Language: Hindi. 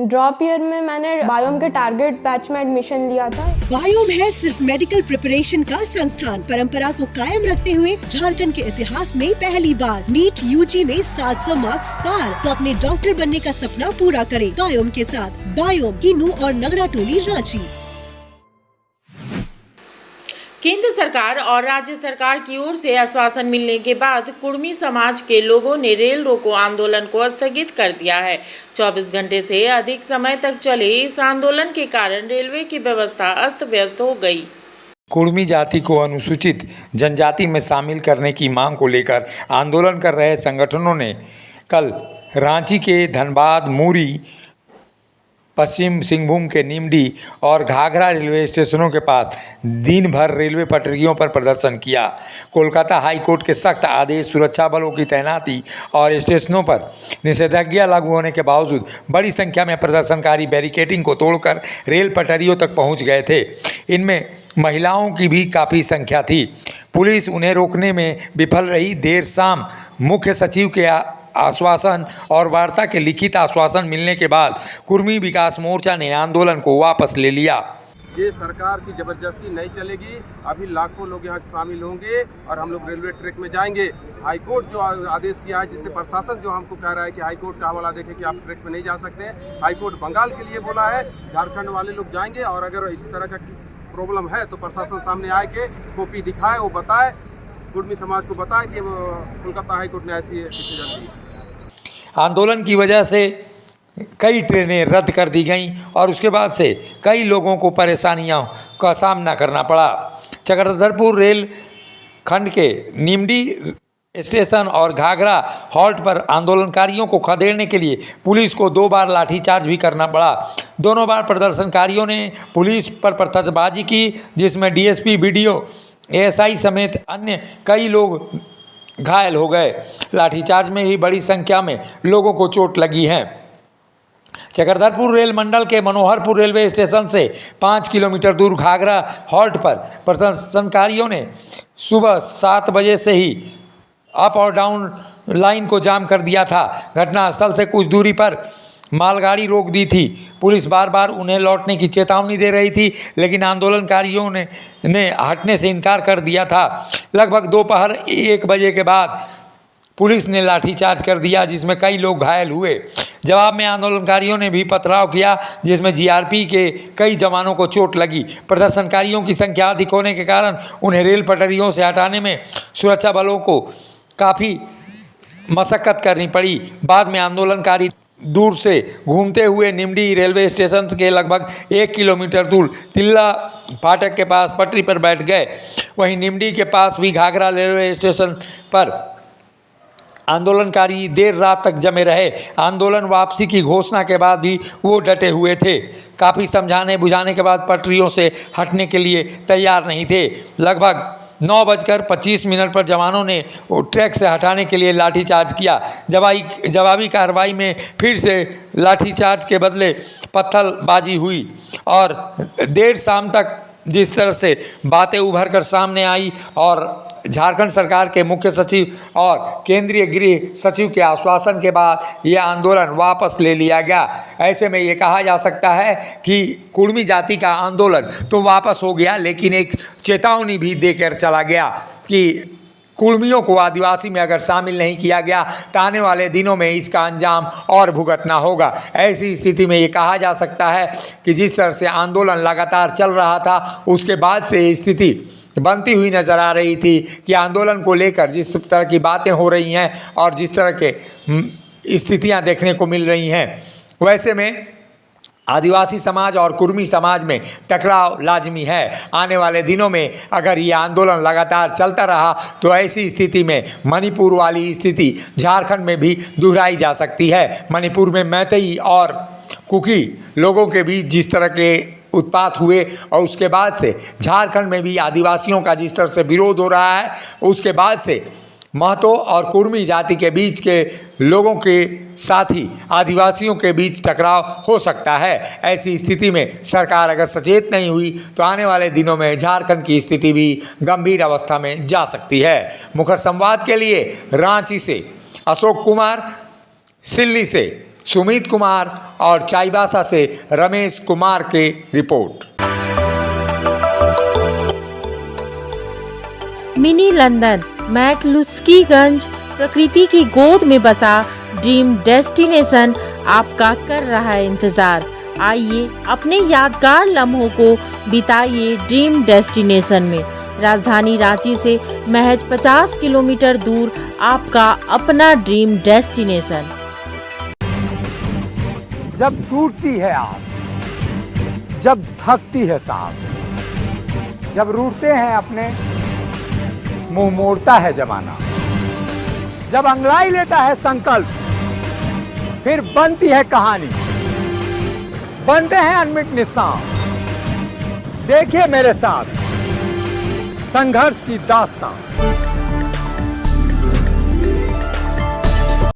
ड्रॉप ईयर में मैंने बायोम के टारगेट बैच में एडमिशन लिया था। बायोम है सिर्फ मेडिकल प्रिपरेशन का संस्थान। परंपरा को कायम रखते हुए झारखंड के इतिहास में पहली बार नीट यूजी में 700 मार्क्स पार। तो अपने डॉक्टर बनने का सपना पूरा करें बायोम के साथ। बायोम किन्नू और नगरा टोली, रांची। केंद्र सरकार और राज्य सरकार की ओर से आश्वासन मिलने के बाद कुर्मी समाज के लोगों ने रेल रोको आंदोलन को स्थगित कर दिया है। 24 घंटे से अधिक समय तक चले इस आंदोलन के कारण रेलवे की व्यवस्था अस्त व्यस्त हो गई। कुर्मी जाति को अनुसूचित जनजाति में शामिल करने की मांग को लेकर आंदोलन कर रहे संगठनों ने कल रांची के धनबाद, मूरी, पश्चिम सिंहभूम के नीमडी और घाघरा रेलवे स्टेशनों के पास दिन भर रेलवे पटरियों पर प्रदर्शन किया। कोलकाता हाई कोर्ट के सख्त आदेश, सुरक्षा बलों की तैनाती और स्टेशनों पर निषेधाज्ञा लागू होने के बावजूद बड़ी संख्या में प्रदर्शनकारी बैरिकेडिंग को तोड़कर रेल पटरियों तक पहुंच गए थे। इनमें महिलाओं की भी काफ़ी संख्या थी। पुलिस उन्हें रोकने में विफल रही। देर शाम मुख्य सचिव के आश्वासन और वार्ता के लिखित आश्वासन मिलने के बाद कुर्मी विकास मोर्चा ने आंदोलन को वापस ले लिया। ये सरकार की जबरदस्ती नहीं चलेगी। अभी लाखों लोग यहाँ शामिल होंगे और हम लोग रेलवे ट्रैक में जाएंगे। हाईकोर्ट जो आदेश किया है, जिससे प्रशासन जो हमको कह रहा है कि हाईकोर्ट का हवाला देखे कि आप ट्रैक में नहीं जा सकते, हाईकोर्ट बंगाल के लिए बोला है। झारखंड वाले लोग जाएंगे और अगर इसी तरह का प्रॉब्लम है तो प्रशासन सामने आए के कॉपी दिखाए, वो बताए, कुर्मी समाज को बताए कि कोलकाता हाईकोर्ट ने ऐसी डिसीजन दी। आंदोलन की वजह से कई ट्रेनें रद्द कर दी गईं और उसके बाद से कई लोगों को परेशानियों का सामना करना पड़ा। चक्रधरपुर रेल खंड के नीमडी स्टेशन और घाघरा हॉल्ट पर आंदोलनकारियों को खदेड़ने के लिए पुलिस को 2 बार लाठीचार्ज भी करना पड़ा। दोनों बार प्रदर्शनकारियों ने पुलिस पर पत्थरबाजी की, जिसमें डीएसपी, बीडीओ, एएसआई समेत अन्य कई लोग घायल हो गए। लाठीचार्ज में भी बड़ी संख्या में लोगों को चोट लगी है। चक्रधरपुर रेल मंडल के मनोहरपुर रेलवे स्टेशन से 5 किलोमीटर दूर घाघरा हॉल्ट पर प्रदर्शनकारियों ने सुबह 7 बजे से ही अप और डाउन लाइन को जाम कर दिया था। घटनास्थल से कुछ दूरी पर मालगाड़ी रोक दी थी। पुलिस बार बार उन्हें लौटने की चेतावनी दे रही थी, लेकिन आंदोलनकारियों ने हटने से इनकार कर दिया था। लगभग दोपहर 1 बजे के बाद पुलिस ने लाठीचार्ज कर दिया, जिसमें कई लोग घायल हुए। जवाब में आंदोलनकारियों ने भी पथराव किया, जिसमें जीआरपी के कई जवानों को चोट लगी। प्रदर्शनकारियों की संख्या अधिक होने के कारण उन्हें रेल पटरियों से हटाने में सुरक्षा बलों को काफ़ी मशक्क़त करनी पड़ी। बाद में आंदोलनकारी दूर से घूमते हुए निमडी रेलवे स्टेशन के लगभग 1 किलोमीटर दूर तिल्ला फाटक के पास पटरी पर बैठ गए। वहीं निमडी के पास भी घाघरा रेलवे स्टेशन पर आंदोलनकारी देर रात तक जमे रहे। आंदोलन वापसी की घोषणा के बाद भी वो डटे हुए थे। काफ़ी समझाने बुझाने के बाद पटरियों से हटने के लिए तैयार नहीं थे। लगभग 9:25 पर जवानों ने ट्रैक से हटाने के लिए लाठीचार्ज किया। जवाबी कार्रवाई में फिर से लाठीचार्ज के बदले पत्थरबाजी हुई और देर शाम तक जिस तरह से बातें उभर कर सामने आई और झारखंड सरकार के मुख्य सचिव और केंद्रीय गृह सचिव के आश्वासन के बाद यह आंदोलन वापस ले लिया गया। ऐसे में ये कहा जा सकता है कि कुर्मी जाति का आंदोलन तो वापस हो गया, लेकिन एक चेतावनी भी देकर चला गया कि कुर्मियों को आदिवासी में अगर शामिल नहीं किया गया तो आने वाले दिनों में इसका अंजाम और भुगतना होगा। ऐसी स्थिति में ये कहा जा सकता है कि जिस तरह से आंदोलन लगातार चल रहा था, उसके बाद से स्थिति बनती हुई नज़र आ रही थी कि आंदोलन को लेकर जिस तरह की बातें हो रही हैं और जिस तरह के स्थितियां देखने को मिल रही हैं, वैसे में आदिवासी समाज और कुर्मी समाज में टकराव लाजमी है। आने वाले दिनों में अगर ये आंदोलन लगातार चलता रहा तो ऐसी स्थिति में मणिपुर वाली स्थिति झारखंड में भी दोहराई जा सकती है। मणिपुर में मैतेई और कुकी लोगों के बीच जिस तरह के उत्पात हुए और उसके बाद से झारखंड में भी आदिवासियों का जिस तरह से विरोध हो रहा है, उसके बाद से महतो और कुर्मी जाति के बीच के लोगों के साथ ही आदिवासियों के बीच टकराव हो सकता है। ऐसी स्थिति में सरकार अगर सचेत नहीं हुई तो आने वाले दिनों में झारखंड की स्थिति भी गंभीर अवस्था में जा सकती है। मुखर संवाद के लिए रांची से अशोक कुमार, सिल्ली से सुमित कुमार और चाईबासा से रमेश कुमार की रिपोर्ट। मिनी लंदन मैक्लुस्कीगंज प्रकृति की गोद में बसा ड्रीम डेस्टिनेशन आपका कर रहा है इंतजार। आइए अपने यादगार लम्हों को बिताइए ड्रीम डेस्टिनेशन में। राजधानी रांची से महज 50 किलोमीटर दूर आपका अपना ड्रीम डेस्टिनेशन। जब टूटती है आस, जब थकती है सांस, जब रूठते हैं अपने, मुंह मोड़ता है जमाना, जब अंगड़ाई लेता है संकल्प, फिर बनती है कहानी, बनते हैं अनमिट निशान। देखिए मेरे साथ संघर्ष की दास्तां।